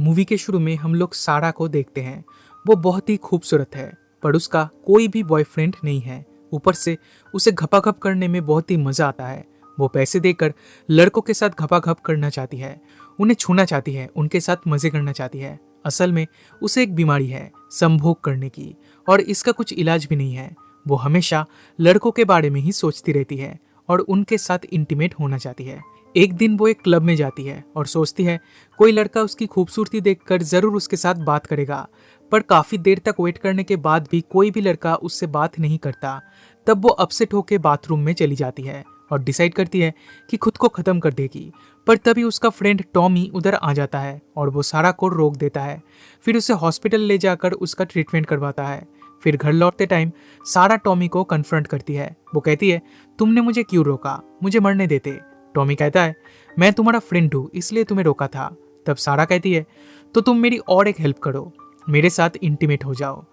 Movie के शुरू में हम लोग सारा को देखते हैं। वो बहुत ही खूबसूरत है, पर उसका कोई भी बॉयफ्रेंड नहीं है। ऊपर से उसे घपाघप करने में बहुत ही मजा आता है। वो पैसे देकर लड़कों के साथ घपाघप करना चाहती है, उन्हें छूना चाहती है, उनके साथ मजे करना चाहती है। असल में उसे एक बीमारी है संभोग करने की, और इसका कुछ इलाज भी नहीं है। वो हमेशा लड़कों के बारे में ही सोचती रहती है और उनके साथ इंटीमेट होना चाहती है। एक दिन वो एक क्लब में जाती है और सोचती है कोई लड़का उसकी खूबसूरती देखकर जरूर उसके साथ बात करेगा, पर काफी देर तक वेट करने के बाद भी कोई भी लड़का उससे बात नहीं करता। तब वो अपसेट होकर बाथरूम में चली जाती है और डिसाइड करती है कि खुद को खत्म कर देगी। पर तभी उसका फ्रेंड टॉमी उधर आ जाता है और वो सारा को रोक देता है। फिर उसे हॉस्पिटल ले जाकर उसका ट्रीटमेंट करवाता है। फिर घर लौटते टाइम सारा टॉमी को कन्फ्रंट करती है। वो कहती है, तुमने मुझे क्यों रोका, मुझे मरने देते। टॉमी कहता है, मैं तुम्हारा फ्रेंड हूँ इसलिए तुम्हें रोका था। तब सारा कहती है, तो तुम मेरी और एक हेल्प करो, मेरे साथ इंटीमेट हो जाओ।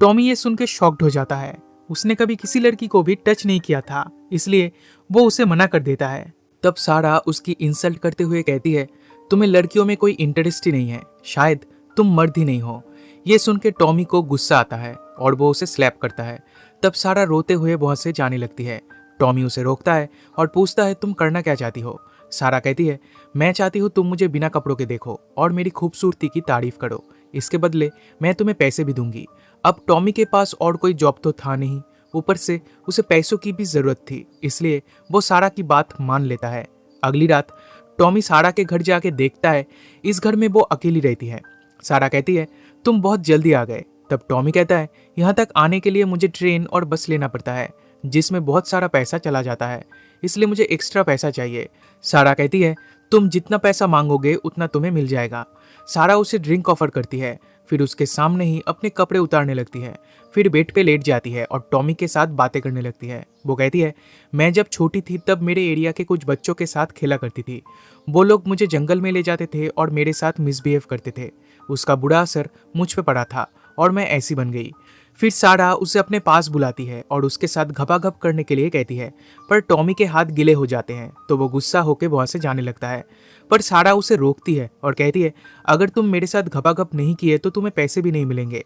टॉमी ये सुन के शॉक्ड हो जाता है। उसने कभी किसी लड़की को भी टच नहीं किया था, इसलिए वो उसे मना कर देता है। तब सारा उसकी इंसल्ट करते हुए कहती है, तुम्हें लड़कियों में कोई इंटरेस्ट ही नहीं है, शायद तुम मर्द ही नहीं हो। ये सुन के टॉमी को गुस्सा आता है और वो उसे स्लैप करता है। तब सारा रोते हुए वहां से जाने लगती है। टॉमी उसे रोकता है और पूछता है, तुम करना क्या चाहती हो। सारा कहती है, मैं चाहती हूँ तुम मुझे बिना कपड़ों के देखो और मेरी खूबसूरती की तारीफ करो, इसके बदले मैं तुम्हें पैसे भी दूंगी। अब टॉमी के पास और कोई जॉब तो था नहीं, ऊपर से उसे पैसों की भी जरूरत थी, इसलिए वो सारा की बात मान लेता है। अगली रात टॉमी सारा के घर जाके देखता है, इस घर में वो अकेली रहती है। सारा कहती है, तुम बहुत जल्दी आ गए। तब टॉमी कहता है, यहाँ तक आने के लिए मुझे ट्रेन और बस लेना पड़ता है, जिसमें बहुत सारा पैसा चला जाता है, इसलिए मुझे एक्स्ट्रा पैसा चाहिए। सारा कहती है, तुम जितना पैसा मांगोगे उतना तुम्हें मिल जाएगा। सारा उसे ड्रिंक ऑफर करती है, फिर उसके सामने ही अपने कपड़े उतारने लगती है। फिर बेड पे लेट जाती है और टॉमी के साथ बातें करने लगती है। वो कहती है, मैं जब छोटी थी तब मेरे एरिया के कुछ बच्चों के साथ खेला करती थी। वो लोग मुझे जंगल में ले जाते थे और मेरे साथ मिसबिहेव करते थे। उसका बुरा असर मुझ पे पड़ा था और मैं ऐसी बन गई। फिर सारा उसे अपने पास बुलाती है और उसके साथ घपाघप करने के लिए कहती है, पर टॉमी के हाथ गीले हो जाते हैं तो वो गुस्सा होकर वहां से जाने लगता है। पर सारा उसे रोकती है और कहती है, अगर तुम मेरे साथ घपाघप नहीं किए तो तुम्हें पैसे भी नहीं मिलेंगे।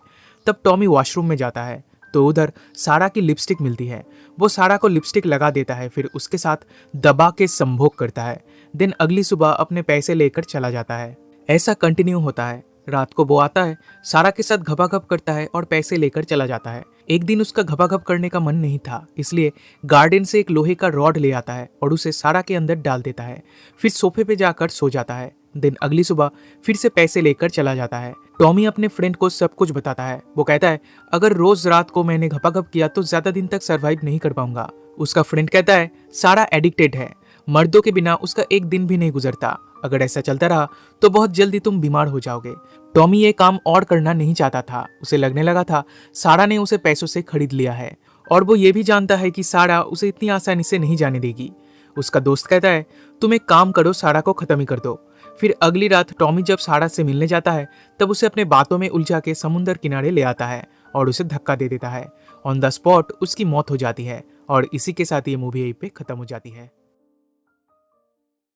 तब टॉमी वॉशरूम में जाता है तो उधर सारा की लिपस्टिक मिलती है। वो सारा को लिपस्टिक लगा देता है, फिर उसके साथ दबा के संभोग करता है। दिन अगली सुबह अपने पैसे लेकर चला जाता है। ऐसा कंटिन्यू होता है। रात को वो आता है, सारा के साथ घपाघप करता है और पैसे लेकर चला जाता है। एक दिन उसका घपाघप करने का मन नहीं था, इसलिए गार्डन से एक लोहे का रॉड ले आता है और उसे सारा के अंदर डाल देता है। फिर सोफे पे जाकर सो जाता है। दिन अगली सुबह फिर से पैसे लेकर चला जाता है। टॉमी अपने फ्रेंड को सब कुछ बताता है। वो कहता है, अगर रोज रात को मैंने घपाघप किया तो ज्यादा दिन तक सरवाइव नहीं कर पाऊंगा। उसका फ्रेंड कहता है, सारा एडिक्टेड है, मर्दों के बिना उसका एक दिन भी नहीं गुजरता, अगर ऐसा चलता रहा तो बहुत जल्दी तुम बीमार हो जाओगे। टॉमी ये काम और करना नहीं चाहता था। उसे लगने लगा था सारा ने उसे पैसों से खरीद लिया है और वो ये भी जानता है कि सारा उसे इतनी आसानी से नहीं जाने देगी। उसका दोस्त कहता है, तुम एक काम करो, सारा को खत्म ही कर दो। फिर अगली रात टॉमी जब सारा से मिलने जाता है तब उसे अपने बातों में उलझा के समुद्र किनारे ले आता है और उसे धक्का दे देता है। ऑन द स्पॉट उसकी मौत हो जाती है और इसी के साथ ये मूवी यहीं पे खत्म हो जाती है।